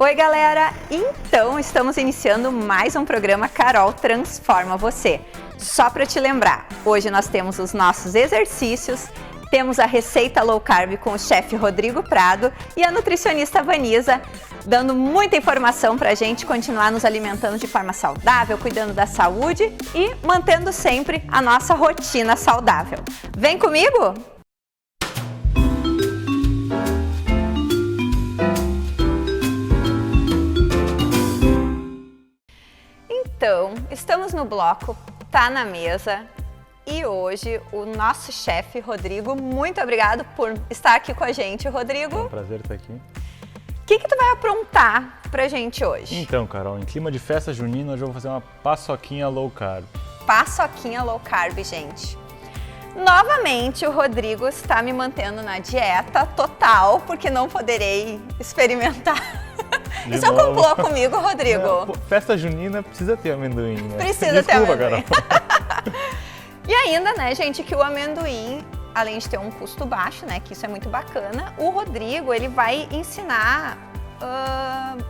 Oi galera, então estamos iniciando mais um programa Carol Transforma Você. Só para te lembrar, hoje nós temos os nossos exercícios, temos a receita low carb com o chefe Rodrigo Prado e a nutricionista Vanisa, dando muita informação para a gente continuar nos alimentando de forma saudável, cuidando da saúde e mantendo sempre a nossa rotina saudável. Vem comigo? Então, estamos no bloco, tá na mesa e hoje o nosso chefe Rodrigo, muito obrigado por estar aqui com a gente, Rodrigo. É um prazer estar aqui. O que tu vai aprontar pra gente hoje? Então, Carol, em clima de festa junina, hoje eu vou fazer uma paçoquinha low carb. Paçoquinha low carb, gente. Novamente, o Rodrigo está me mantendo na dieta total, porque não poderei experimentar. Isso acumulou comigo, Rodrigo? Não, festa junina precisa ter amendoim, né? Precisa ter amendoim. Carol. E ainda, né, gente, que o amendoim, além de ter um custo baixo, né, que isso é muito bacana, o Rodrigo, ele vai ensinar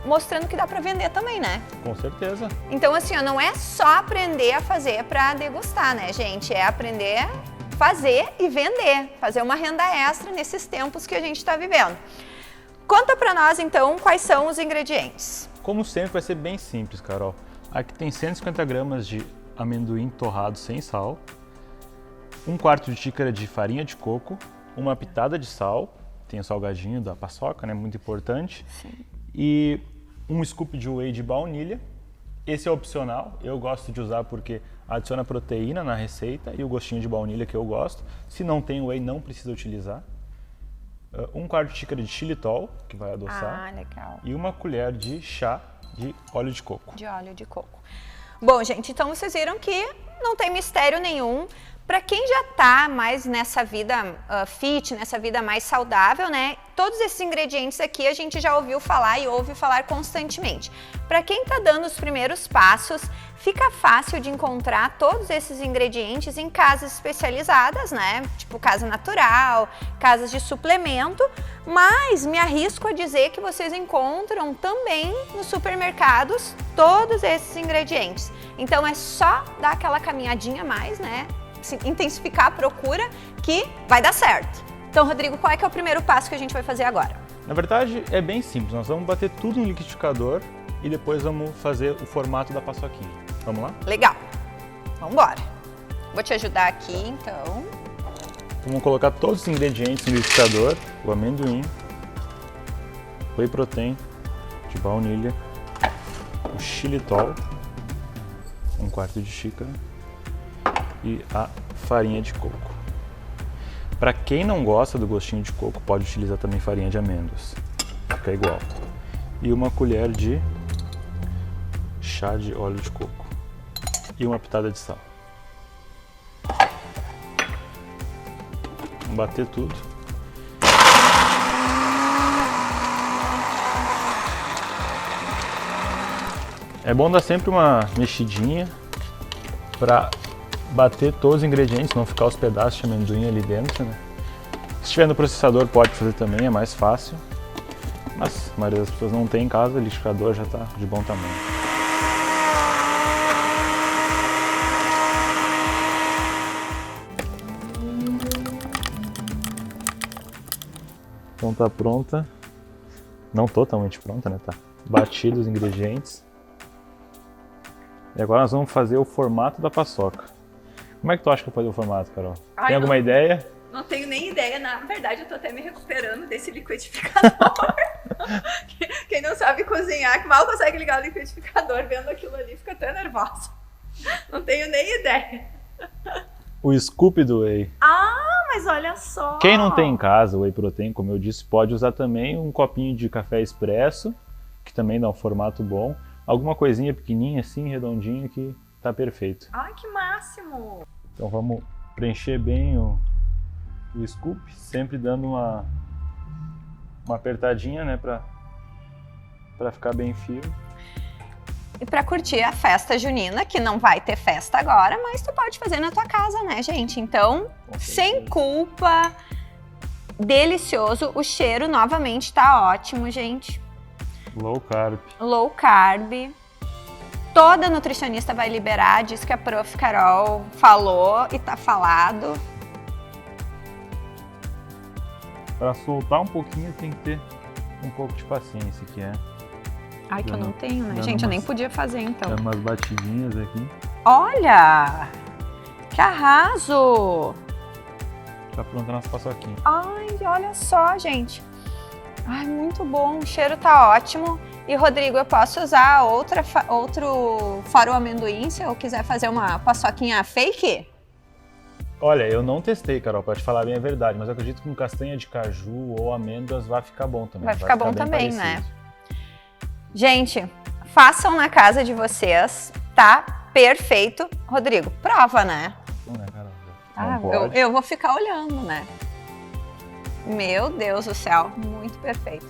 mostrando que dá para vender também, né? Com certeza. Então, assim, ó, não é só aprender a fazer para degustar, né, gente? É aprender a fazer e vender, fazer uma renda extra nesses tempos que a gente está vivendo. Conta para nós, então, quais são os ingredientes. Como sempre, vai ser bem simples, Carol. Aqui tem 150 gramas de amendoim torrado sem sal, 1/4 de xícara de farinha de coco, uma pitada de sal, tem o salgadinho da paçoca, né, muito importante, Sim. E um scoop de whey de baunilha. Esse é opcional, eu gosto de usar porque adiciona proteína na receita e o gostinho de baunilha que eu gosto. Se não tem whey, não precisa utilizar. 1/4 de xícara de xilitol, que vai adoçar. Ah, legal. E 1 colher de chá de óleo de coco. De óleo de coco. Bom, gente, então vocês viram que não tem mistério nenhum. Para quem já tá mais nessa vida fit, nessa vida mais saudável, né? Todos esses ingredientes aqui a gente já ouviu falar e ouve falar constantemente. Para quem tá dando os primeiros passos, fica fácil de encontrar todos esses ingredientes em casas especializadas, né? Tipo Casa Natural, casas de suplemento, mas me arrisco a dizer que vocês encontram também nos supermercados todos esses ingredientes. Então é só dar aquela caminhadinha a mais, né? Intensificar a procura que vai dar certo. Então, Rodrigo, qual é que é o primeiro passo que a gente vai fazer agora? Na verdade, é bem simples. Nós vamos bater tudo no liquidificador e depois vamos fazer o formato da paçoquinha. Vamos lá? Legal. Vamos embora. Vou te ajudar aqui, então. Vamos colocar todos os ingredientes no liquidificador. O amendoim, whey protein de baunilha, o xilitol, 1/4 de xícara, e a farinha de coco. Para quem não gosta do gostinho de coco, pode utilizar também farinha de amêndoas, fica igual. E 1 colher de chá de óleo de coco e 1 pitada de sal. Vamos bater tudo. É bom dar sempre uma mexidinha para bater todos os ingredientes, não ficar os pedaços de amendoim ali dentro, né? Se estiver no processador pode fazer também, é mais fácil. Mas a maioria das pessoas não tem em casa, o liquidificador já está de bom tamanho. Então tá pronta. Não totalmente pronta, né? Tá batido os ingredientes. E agora nós vamos fazer o formato da paçoca. Como é que tu acha que eu vou fazer o formato, Carol? Tem alguma ideia? Não tenho nem ideia. Na verdade, eu tô até me recuperando desse liquidificador. Quem não sabe cozinhar, que mal consegue ligar o liquidificador, vendo aquilo ali, fica até nervosa. Não tenho nem ideia. O scoop do whey. Ah, mas olha só! Quem não tem em casa o whey protein, como eu disse, pode usar também um copinho de café expresso, que também dá um formato bom. Alguma coisinha pequenininha assim, redondinho, que tá perfeito. Ai, que máximo! Então vamos preencher bem o scoop, sempre dando uma apertadinha, né, pra ficar bem firme. E para curtir a festa junina, que não vai ter festa agora, mas tu pode fazer na tua casa, né, gente? Então, sem culpa, delicioso. O cheiro, novamente, tá ótimo, gente. Low carb. Low carb. Toda nutricionista vai liberar, diz que a Prof. Carol falou e tá falado. Para soltar um pouquinho tem que ter um pouco de paciência, que é... Ai, que eu não tenho, né, gente? Eu nem podia fazer, então. Dando umas batidinhas aqui. Olha! Que arraso! Tá pronta nossa paçoquinha. Ai, olha só, gente. Ai, muito bom. O cheiro tá ótimo. E, Rodrigo, eu posso usar outro fora o amendoim se eu quiser fazer uma paçoquinha fake? Olha, eu não testei, Carol, pra te falar bem a verdade, mas eu acredito que com castanha de caju ou amêndoas vai ficar bom também. Vai ficar bom bem também, parecido. né? Gente, façam na casa de vocês, tá? Perfeito. Rodrigo, prova, né? Não, né, Carol? Ah, Não pode. eu vou ficar olhando, né? Meu Deus do céu, muito perfeito.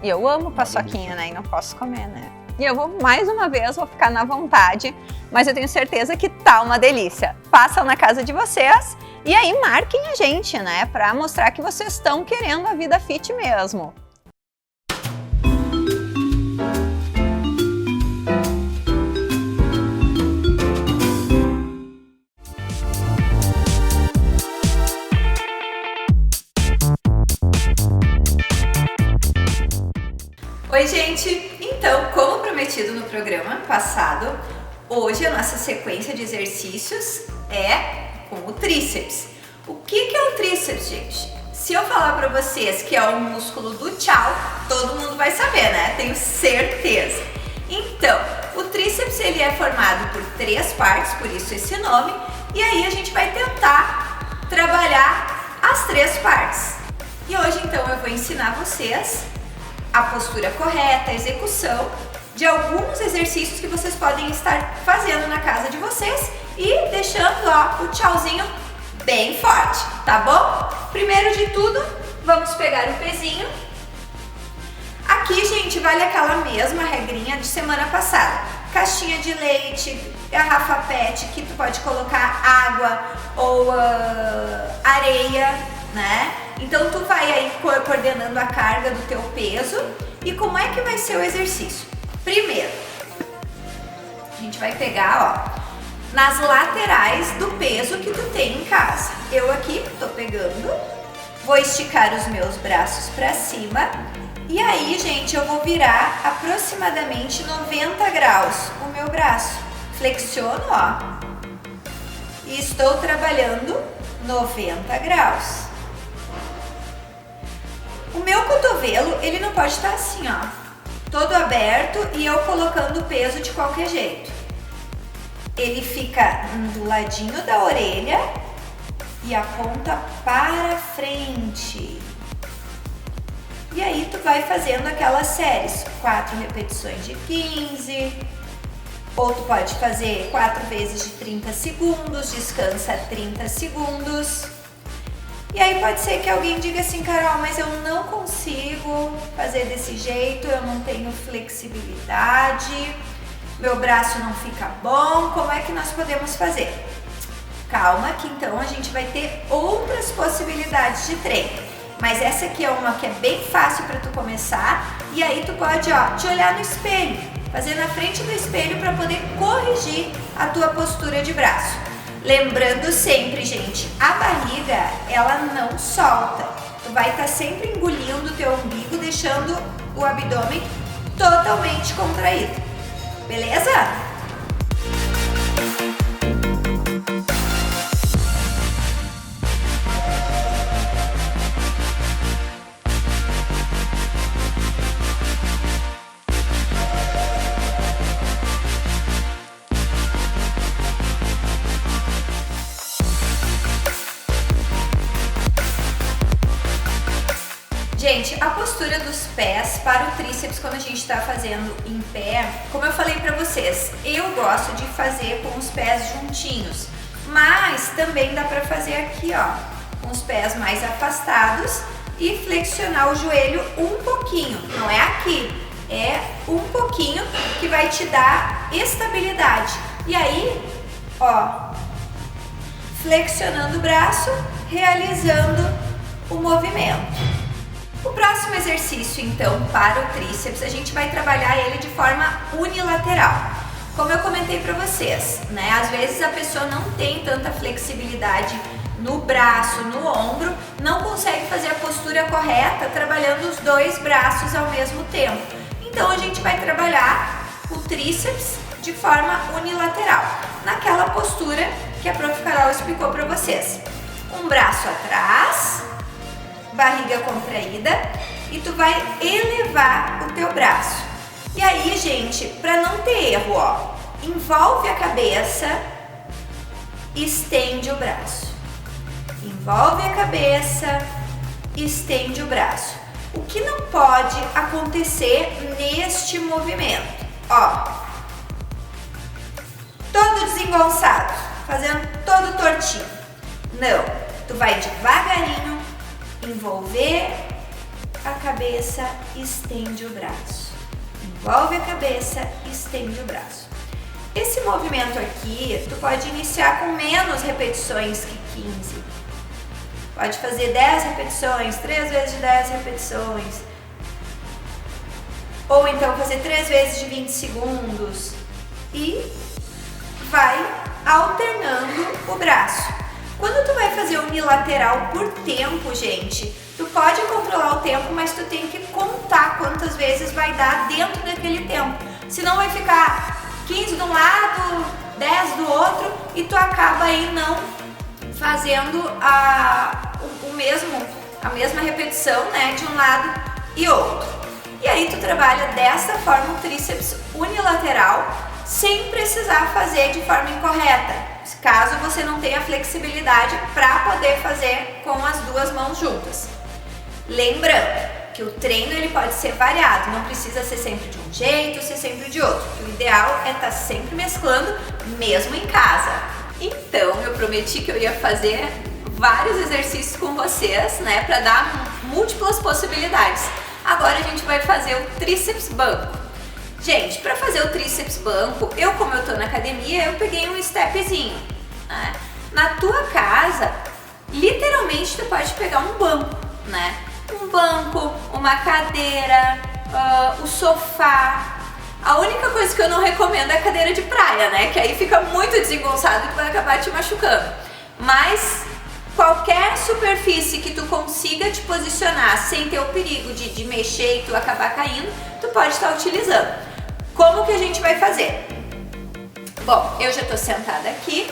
E eu amo paçoquinha, né? E não posso comer, né? E eu vou, mais uma vez, vou ficar na vontade, mas eu tenho certeza que tá uma delícia. Façam na casa de vocês e aí marquem a gente, né? Pra mostrar que vocês estão querendo a vida fit mesmo. Oi, gente! Então, como prometido no programa passado, hoje a nossa sequência de exercícios é com o tríceps. O que é o tríceps, gente? Se eu falar pra vocês que é o músculo do tchau, todo mundo vai saber, né? Tenho certeza. Então, o tríceps ele é formado por 3 partes, por isso esse nome, e aí a gente vai tentar trabalhar as 3 partes. E hoje, então, eu vou ensinar vocês a postura correta, a execução de alguns exercícios que vocês podem estar fazendo na casa de vocês e deixando, ó, o tchauzinho bem forte, tá bom? Primeiro de tudo, vamos pegar o pezinho. Aqui, gente, vale aquela mesma regrinha de semana passada. Caixinha de leite, garrafa PET, que tu pode colocar água ou areia, né? Então tu vai aí coordenando a carga do teu peso. E como é que vai ser o exercício? Primeiro, a gente vai pegar, ó, nas laterais do peso que tu tem em casa. Eu aqui tô pegando, vou esticar os meus braços pra cima e aí, gente, eu vou virar aproximadamente 90 graus o meu braço. Flexiono, ó, e estou trabalhando 90 graus. O meu cotovelo, ele não pode estar assim, ó, todo aberto e eu colocando o peso de qualquer jeito. Ele fica do ladinho da orelha e aponta para frente. E aí tu vai fazendo aquelas séries, 4 repetições de 15, ou tu pode fazer 4 vezes de 30 segundos, descansa 30 segundos. E aí pode ser que alguém diga assim, Carol, mas eu não consigo fazer desse jeito, eu não tenho flexibilidade, meu braço não fica bom, como é que nós podemos fazer? Calma que então a gente vai ter outras possibilidades de treino, mas essa aqui é uma que é bem fácil para tu começar e aí tu pode, ó, te olhar no espelho, fazer na frente do espelho para poder corrigir a tua postura de braço. Lembrando sempre, gente, a barriga, ela não solta. Tu vai estar sempre engolindo o teu umbigo, deixando o abdômen totalmente contraído. Beleza? Gente, a postura dos pés para o tríceps quando a gente está fazendo em pé, como eu falei para vocês, eu gosto de fazer com os pés juntinhos, mas também dá para fazer aqui, ó, com os pés mais afastados e flexionar o joelho um pouquinho, não é aqui, é um pouquinho que vai te dar estabilidade. E aí, ó, flexionando o braço, realizando o movimento. O próximo exercício, então, para o tríceps, a gente vai trabalhar ele de forma unilateral. Como eu comentei para vocês, né? Às vezes a pessoa não tem tanta flexibilidade no braço, no ombro, não consegue fazer a postura correta trabalhando os dois braços ao mesmo tempo. Então a gente vai trabalhar o tríceps de forma unilateral, naquela postura que a Prof. Carol explicou para vocês. Um braço atrás, barriga contraída, e tu vai elevar o teu braço. E aí, gente, para não ter erro, ó, envolve a cabeça, estende o braço. Envolve a cabeça, estende o braço. O que não pode acontecer neste movimento? Ó, todo desengonçado, fazendo todo tortinho. Não, tu vai devagarinho, envolver a cabeça, estende o braço. Envolve a cabeça, estende o braço. Esse movimento aqui, tu pode iniciar com menos repetições que 15. Pode fazer 10 repetições, 3 vezes de 10 repetições. Ou então fazer 3 vezes de 20 segundos. E vai alternando o braço. Quando tu vai fazer unilateral por tempo, gente, tu pode controlar o tempo, mas tu tem que contar quantas vezes vai dar dentro daquele tempo. Senão vai ficar 15 de um lado, 10 do outro e tu acaba aí não fazendo a mesma repetição, né, de um lado e outro. E aí tu trabalha dessa forma o tríceps unilateral sem precisar fazer de forma incorreta, caso você não tenha flexibilidade para poder fazer com as duas mãos juntas. Lembrando que o treino ele pode ser variado, não precisa ser sempre de um jeito, ser sempre de outro. O ideal é estar sempre mesclando, mesmo em casa. Então, eu prometi que eu ia fazer vários exercícios com vocês, né, para dar múltiplas possibilidades. Agora a gente vai fazer o tríceps banco. Gente, para fazer o tríceps banco, como eu tô na academia, eu peguei um stepzinho, né? Na tua casa, literalmente tu pode pegar um banco, né? Um banco, uma cadeira, o sofá. A única coisa que eu não recomendo é a cadeira de praia, né? Que aí fica muito desengonçado e tu vai acabar te machucando. Mas qualquer superfície que tu consiga te posicionar sem ter o perigo de mexer e tu acabar caindo, tu pode estar utilizando. Como que a gente vai fazer? Bom, eu já tô sentada aqui.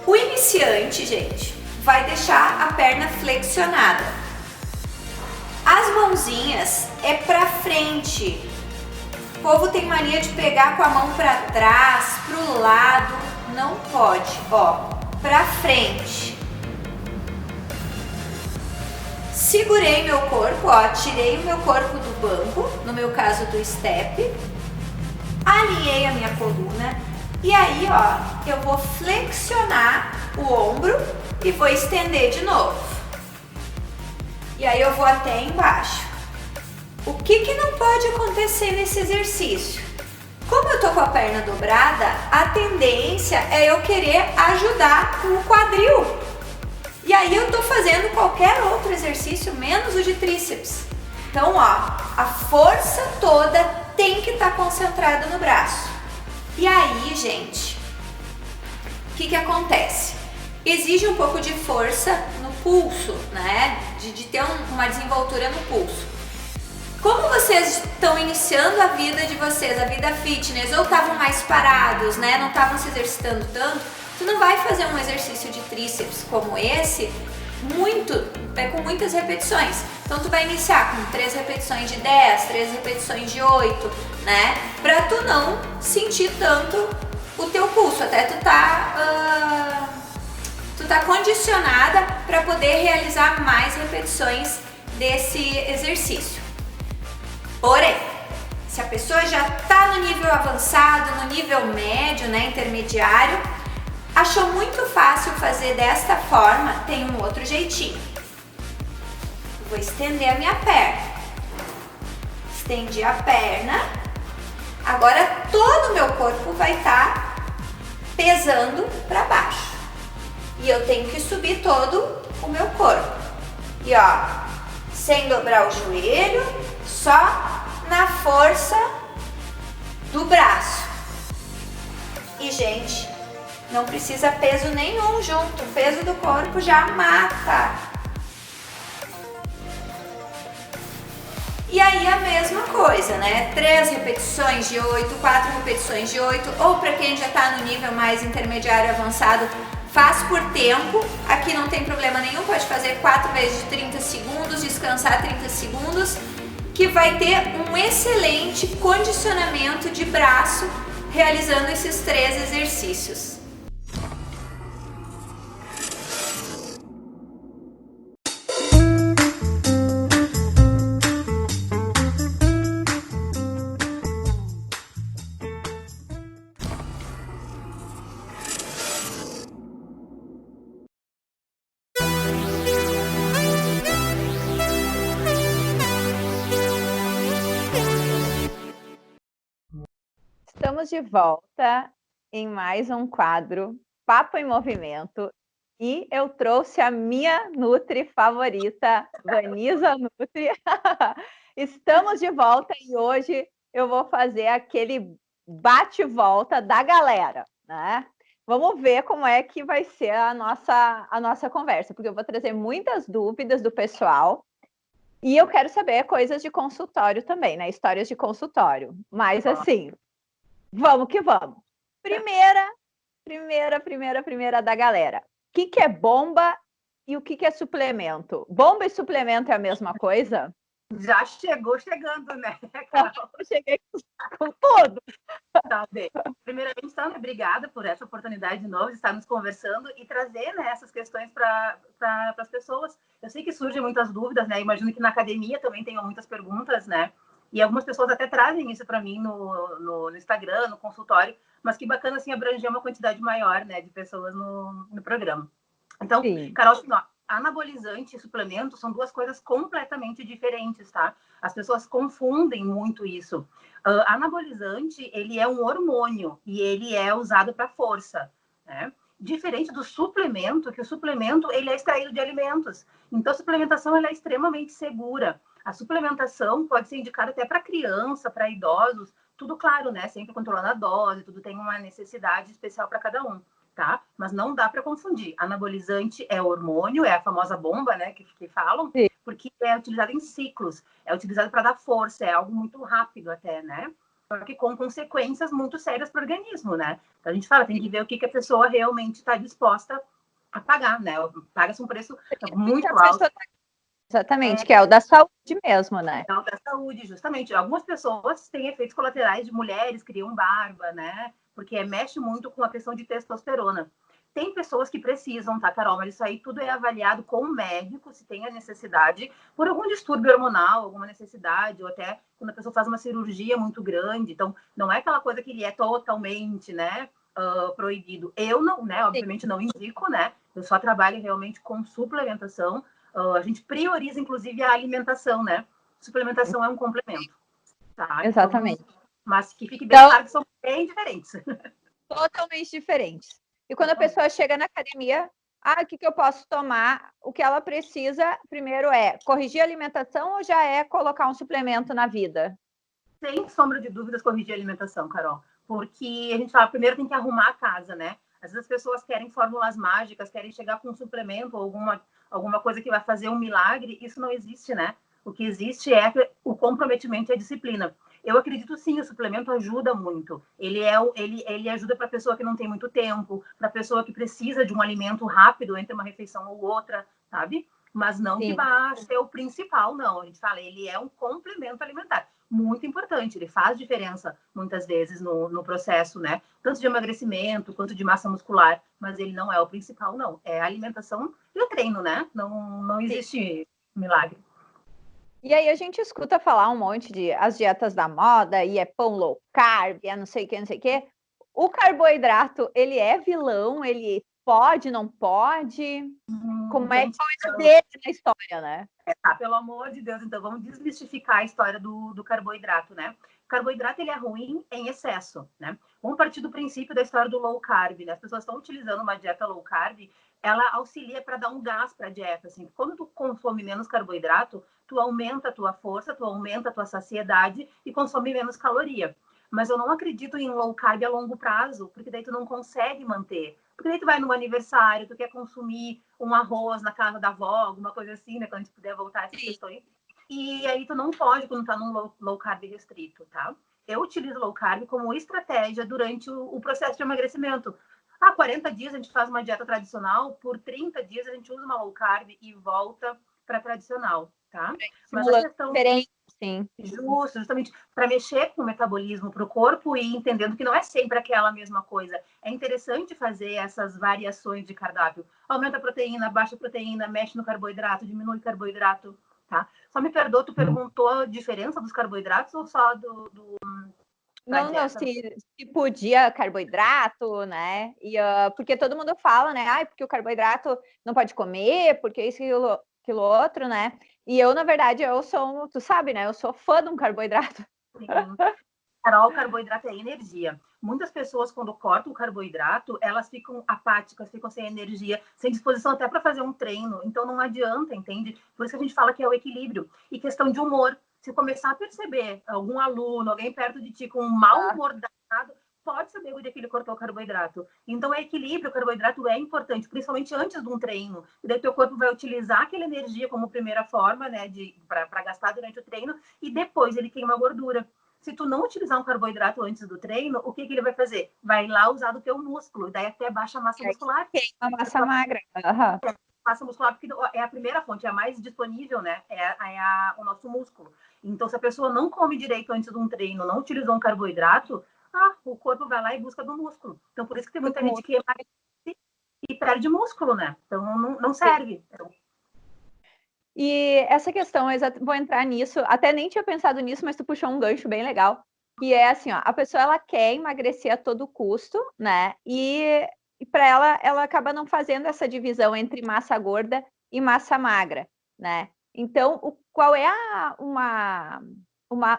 O iniciante, gente, vai deixar a perna flexionada. As mãozinhas é pra frente. O povo tem mania de pegar com a mão pra trás, pro lado. Não pode, ó, pra frente. Segurei meu corpo, ó, tirei o meu corpo do banco, no meu caso do step. Alinhei a minha coluna e aí, ó, eu vou flexionar o ombro e vou estender de novo. E aí eu vou até embaixo. O que não pode acontecer nesse exercício? Como eu tô com a perna dobrada, a tendência é eu querer ajudar com o quadril. E aí eu tô fazendo qualquer outro exercício, menos o de tríceps. Então, ó, a força toda tem que estar concentrada no braço. E aí, gente, o que acontece? Exige um pouco de força no pulso, né? De ter uma desenvoltura no pulso. Como vocês estão iniciando a vida de vocês, a vida fitness, ou estavam mais parados, né? Não estavam se exercitando tanto, tu não vai fazer um exercício de tríceps como esse com muitas repetições. Então tu vai iniciar com 3 repetições de 10, 3 repetições de 8, né? Pra tu não sentir tanto o teu pulso, até tu tá condicionada para poder realizar mais repetições desse exercício. Porém, se a pessoa já tá no nível avançado, no nível médio, né, intermediário, achou muito fácil fazer desta forma, tem um outro jeitinho. Vou estender a minha perna. Estendi a perna. Agora todo o meu corpo vai estar pesando para baixo. E eu tenho que subir todo o meu corpo. E ó, sem dobrar o joelho, só na força do braço. E, gente, não precisa peso nenhum junto, o peso do corpo já mata. E aí a mesma coisa, né? 3 repetições de 8, 4 repetições de 8, ou para quem já está no nível mais intermediário avançado, faz por tempo. Aqui não tem problema nenhum, pode fazer 4 vezes de 30 segundos, descansar 30 segundos, que vai ter um excelente condicionamento de braço realizando esses 3 exercícios. Estamos de volta em mais um quadro Papo em Movimento e eu trouxe a minha Nutri favorita, Vanisa Nutri. Estamos de volta e hoje eu vou fazer aquele bate-volta da galera, né? Vamos ver como é que vai ser a nossa conversa, porque eu vou trazer muitas dúvidas do pessoal e eu quero saber coisas de consultório também, né? Histórias de consultório. Mas assim, vamos que vamos. Primeira da galera. O que é bomba e o que é suplemento? Bomba e suplemento é a mesma coisa? Já chegou chegando, né, Carol? Eu cheguei com tudo. Tá bem. Primeiramente, então, obrigada por essa oportunidade de novo de estarmos conversando e trazer, né, essas questões para as pessoas. Eu sei que surgem muitas dúvidas, né? Imagino que na academia também tenham muitas perguntas, né? E algumas pessoas até trazem isso para mim no Instagram, no consultório, mas que bacana, assim, abranger uma quantidade maior, né, de pessoas no programa. Então, sim. Carol, assim, ó, anabolizante e suplemento são 2 coisas completamente diferentes, tá? As pessoas confundem muito isso. Anabolizante, ele é um hormônio e ele é usado para força, né? Diferente do suplemento, que o suplemento ele é extraído de alimentos. Então, a suplementação ela é extremamente segura. A suplementação pode ser indicada até para criança, para idosos, tudo claro, né? Sempre controlando a dose, tudo tem uma necessidade especial para cada um, tá? Mas não dá para confundir. Anabolizante é hormônio, é a famosa bomba, né? Que falam, sim, porque é utilizado em ciclos, é utilizado para dar força, é algo muito rápido até, né? Só que com consequências muito sérias para o organismo, né? Então a gente fala, tem que ver o que a pessoa realmente está disposta a pagar, né? Paga-se um preço muito alto. Exatamente, que é o da saúde mesmo, né? É o da saúde, justamente. Algumas pessoas têm efeitos colaterais de mulheres, criam barba, né? Porque mexe muito com a questão de testosterona. Tem pessoas que precisam, tá, Carol? Mas isso aí tudo é avaliado com o médico, se tem a necessidade, por algum distúrbio hormonal, alguma necessidade, ou até quando a pessoa faz uma cirurgia muito grande. Então, não é aquela coisa que ele é totalmente, né, proibido. Eu não, né, obviamente não indico, né? Eu só trabalho realmente com suplementação. A gente prioriza, inclusive, a alimentação, né? Suplementação é um complemento, tá? Exatamente. Então, mas que fique bem claro que são bem diferentes. Totalmente diferentes. E quando a pessoa chega na academia, o que eu posso tomar? O que ela precisa, primeiro, é corrigir a alimentação ou já é colocar um suplemento na vida? Sem sombra de dúvidas, corrigir a alimentação, Carol. Porque a gente fala, primeiro tem que arrumar a casa, né? Às vezes as pessoas querem fórmulas mágicas, querem chegar com um suplemento ou alguma coisa que vai fazer um milagre. Isso não existe, né? O que existe é o comprometimento e a disciplina. Eu acredito sim, o suplemento ajuda muito. Ele ajuda para a pessoa que não tem muito tempo, para a pessoa que precisa de um alimento rápido entre uma refeição ou outra, sabe? Mas não sim, que vá ser o principal, não. A gente fala, ele é um complemento alimentar. Muito importante, ele faz diferença muitas vezes no processo, né? Tanto de emagrecimento quanto de massa muscular, mas ele não é o principal, não. É a alimentação e o treino, né? Não existe milagre. E aí a gente escuta falar um monte de as dietas da moda, e é pão low carb, é não sei o que, não sei o que. O carboidrato, ele é vilão? Ele pode, não pode? Como é que é dele na história, né? Pelo amor de Deus, então vamos desmistificar a história do carboidrato, né? O carboidrato, ele é ruim em excesso, né? Vamos partir do princípio da história do low carb, né? As pessoas estão utilizando uma dieta low carb ela auxilia para dar um gás para a dieta, assim. Quando tu consome menos carboidrato, tu aumenta a tua força, tu aumenta a tua saciedade e consome menos caloria. Mas eu não acredito em low carb a longo prazo, porque daí tu não consegue manter. Porque daí tu vai num aniversário, tu quer consumir um arroz na casa da avó, alguma coisa assim, né? Quando a gente puder voltar a essas questões. E aí tu não pode quando tá num low carb restrito, tá? Eu utilizo low carb como estratégia durante o processo de emagrecimento. 40 dias a gente faz uma dieta tradicional, por 30 dias a gente usa uma low carb e volta para tradicional, tá? Mas a questão diferente, sim. Justo, justamente para mexer com o metabolismo para o corpo e entendendo que não é sempre aquela mesma coisa. É interessante fazer essas variações de cardápio. Aumenta a proteína, baixa a proteína, mexe no carboidrato, diminui o carboidrato, tá? Só me perdoa, tu perguntou a diferença dos carboidratos ou só Não, se podia carboidrato, né? Porque todo mundo fala, né? Porque o carboidrato não pode comer, porque isso, aquilo outro, né? E eu, na verdade, tu sabe, né? Eu sou fã de um carboidrato. Sim. Carol, o carboidrato é energia. Muitas pessoas, quando cortam o carboidrato, elas ficam apáticas, ficam sem energia, sem disposição até para fazer um treino. Então, não adianta, entende? Por isso que a gente fala que é o equilíbrio. E questão de humor. Se começar a perceber algum aluno, alguém perto de ti com um mau humor danado, pode saber o dia que ele cortou o carboidrato. Então, é equilíbrio. O carboidrato é importante, principalmente antes de um treino. E daí, teu corpo vai utilizar aquela energia como primeira forma, né, para gastar durante o treino, e depois ele queima a gordura. Se tu não utilizar um carboidrato antes do treino, o que ele vai fazer? Vai lá usar do teu músculo, daí até baixa a massa muscular. A massa magra. Massa muscular, porque é a primeira fonte, é a mais disponível, né? O nosso músculo. Então, se a pessoa não come direito antes de um treino, não utilizou um carboidrato, o corpo vai lá e busca do músculo. Então, por isso que tem muita gente que emagrece e perde músculo, né? Então, não serve. E essa questão, vou entrar nisso, até nem tinha pensado nisso, mas tu puxou um gancho bem legal, que é assim, ó, a pessoa ela quer emagrecer a todo custo, né? E para ela acaba não fazendo essa divisão entre massa gorda e massa magra, né? Então, qual é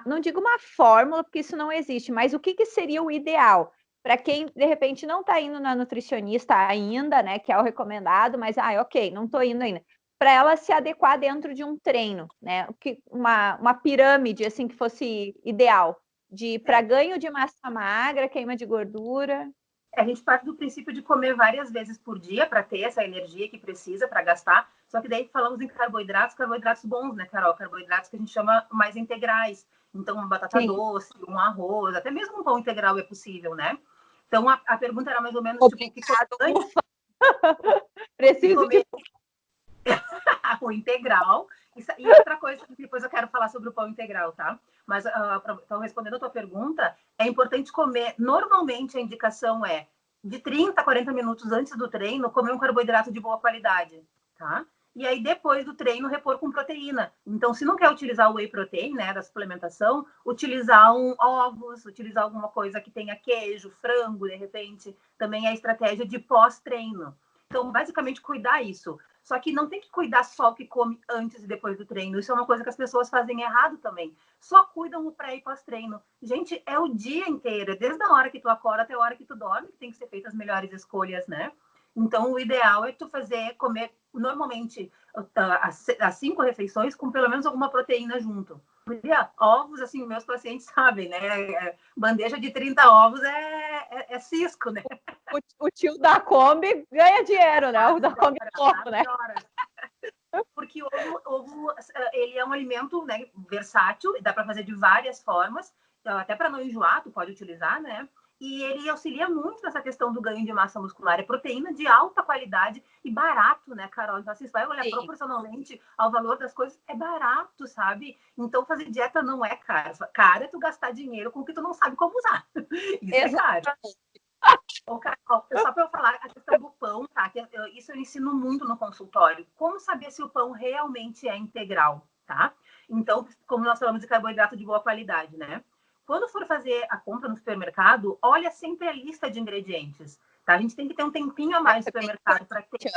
não digo uma fórmula, porque isso não existe, mas o que seria o ideal? Para quem, de repente, não está indo na nutricionista ainda, né? Que é o recomendado, mas, ok, não estou indo ainda, para ela se adequar dentro de um treino, né? Uma pirâmide, assim, que fosse ideal, para ganho de massa magra, queima de gordura. A gente parte do princípio de comer várias vezes por dia para ter essa energia que precisa para gastar. Só que daí falamos em carboidratos bons, né, Carol? Carboidratos que a gente chama mais integrais. Então, uma batata doce, um arroz, até mesmo um pão integral é possível, né? Então, a pergunta era mais ou menos Preciso comer o integral. E outra coisa, depois eu quero falar sobre o pão integral, tá? Mas, então, respondendo a tua pergunta, é importante comer. Normalmente, a indicação é de 30 a 40 minutos antes do treino, comer um carboidrato de boa qualidade, tá? E aí, depois do treino, repor com proteína. Então, se não quer utilizar o whey protein, né, da suplementação, utilizar ovos, utilizar alguma coisa que tenha queijo, frango, de repente, também é estratégia de pós-treino. Então, basicamente, cuidar isso. Só que não tem que cuidar só o que come antes e depois do treino. Isso é uma coisa que as pessoas fazem errado também. Só cuidam o pré e pós-treino. Gente, é o dia inteiro. Desde a hora que tu acorda até a hora que tu dorme, que tem que ser feitas as melhores escolhas, né? Então, o ideal é tu comer normalmente as 5 refeições com pelo menos alguma proteína junto. Ovos, assim, meus pacientes sabem, né? Bandeja de 30 ovos é cisco, né? O tio da Kombi ganha dinheiro, né? O da Kombi é louco, né? Porque o ovo, ele é um alimento, né, versátil, dá para fazer de várias formas, até para não enjoar, tu pode utilizar, né? E ele auxilia muito nessa questão do ganho de massa muscular. É proteína de alta qualidade e barato, né, Carol? Então, você vai olhar proporcionalmente ao valor das coisas, é barato, sabe? Então, fazer dieta não é caro. Caro é tu gastar dinheiro com o que tu não sabe como usar. Isso é caro. Só para eu falar a questão do pão, tá? Isso eu ensino muito no consultório. Como saber se o pão realmente é integral, tá? Então, como nós falamos de carboidrato de boa qualidade, né? Quando for fazer a compra no supermercado, olha sempre a lista de ingredientes, tá? A gente tem que ter um tempinho a mais no supermercado para ter.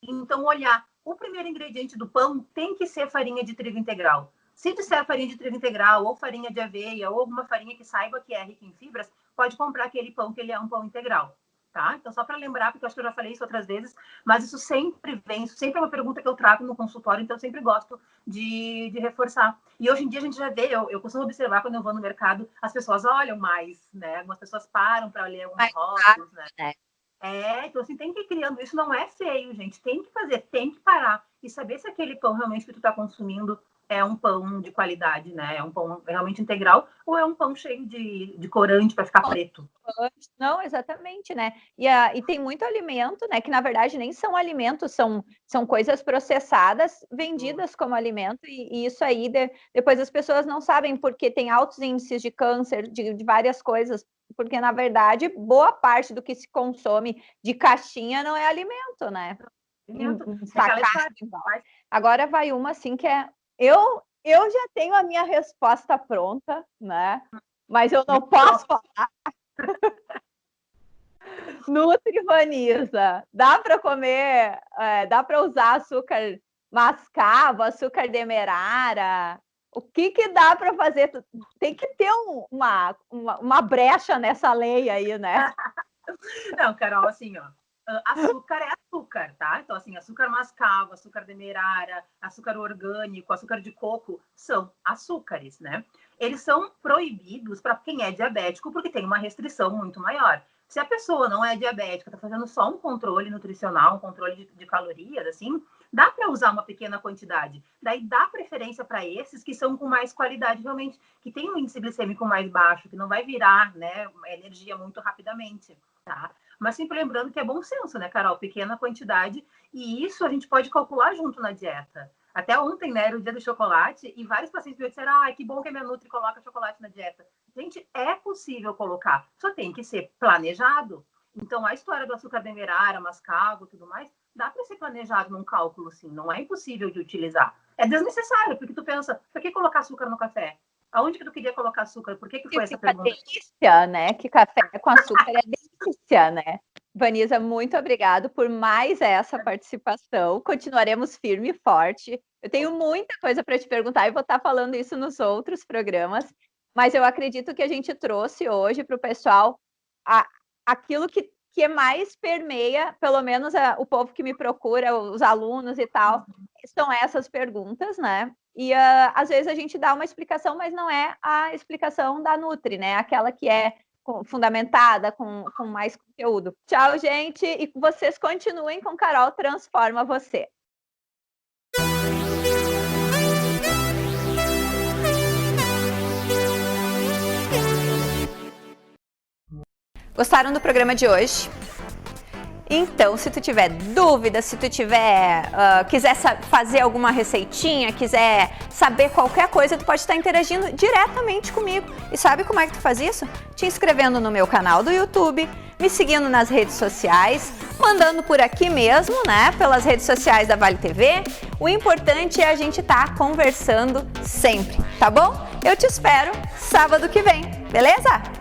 Então, olhar. O primeiro ingrediente do pão tem que ser farinha de trigo integral. Se disser farinha de trigo integral, ou farinha de aveia, ou alguma farinha que saiba que é rica em fibras, pode comprar aquele pão que ele é um pão integral, tá? Então, só para lembrar, porque eu acho que eu já falei isso outras vezes, mas isso sempre vem, isso sempre é uma pergunta que eu trago no consultório, então eu sempre gosto de reforçar. E hoje em dia a gente já vê, eu costumo observar quando eu vou no mercado, as pessoas olham mais, né? Algumas pessoas param para ler alguns rótulos, né? Então assim, tem que ir criando, isso não é feio, gente, tem que fazer, tem que parar e saber se aquele pão realmente que tu tá consumindo é um pão de qualidade, né? É um pão realmente integral ou é um pão cheio de corante para ficar preto? Não, exatamente, né? E tem muito alimento, né? Que na verdade nem são alimentos, são coisas processadas, vendidas como alimento, e isso aí depois as pessoas não sabem porque tem altos índices de câncer, de várias coisas, porque na verdade boa parte do que se consome de caixinha não é alimento, né? Agora vai uma assim que é. Eu já tenho a minha resposta pronta, né? Mas eu não posso falar. Nutri Vanisa, dá para comer, dá para usar açúcar mascavo, açúcar demerara? O que dá para fazer? Tem que ter uma brecha nessa lei aí, né? Não, Carol, assim, ó, açúcar é açúcar, tá? Então, assim, açúcar mascavo, açúcar demerara, açúcar orgânico, açúcar de coco, são açúcares, né? Eles são proibidos para quem é diabético, porque tem uma restrição muito maior. Se a pessoa não é diabética, está fazendo só um controle nutricional, um controle de calorias, assim, dá para usar uma pequena quantidade. Daí dá preferência para esses que são com mais qualidade, realmente, que tem um índice glicêmico mais baixo, que não vai virar, né, energia muito rapidamente, tá? Mas sempre lembrando que é bom senso, né, Carol? Pequena quantidade, e isso a gente pode calcular junto na dieta. Até ontem, né, era o dia do chocolate, e vários pacientes me disseram, que bom que a minha Nutri coloca chocolate na dieta. Gente, é possível colocar, só tem que ser planejado. Então, a história do açúcar demerara, mascavo e tudo mais, dá para ser planejado num cálculo, sim, não é impossível de utilizar. É desnecessário, porque tu pensa, por que colocar açúcar no café? Aonde que tu queria colocar açúcar? Por que foi essa pergunta? Delícia, né? Que café com açúcar é delícia, né? Vanisa, muito obrigado por mais essa participação. Continuaremos firme e forte. Eu tenho muita coisa para te perguntar e vou estar falando isso nos outros programas, mas eu acredito que a gente trouxe hoje para o pessoal aquilo que mais permeia, pelo menos o povo que me procura, os alunos e tal, são essas perguntas, né? E às vezes a gente dá uma explicação, mas não é a explicação da Nutri, né? Aquela que é fundamentada, com mais conteúdo. Tchau, gente, e vocês continuem com Carol Transforma Você. Gostaram do programa de hoje? Então, se tu tiver dúvida, se tu quiser fazer alguma receitinha, quiser saber qualquer coisa, tu pode estar interagindo diretamente comigo. E sabe como é que tu faz isso? Te inscrevendo no meu canal do YouTube, me seguindo nas redes sociais, mandando por aqui mesmo, né, pelas redes sociais da Vale TV. O importante é a gente estar conversando sempre, tá bom? Eu te espero sábado que vem, beleza?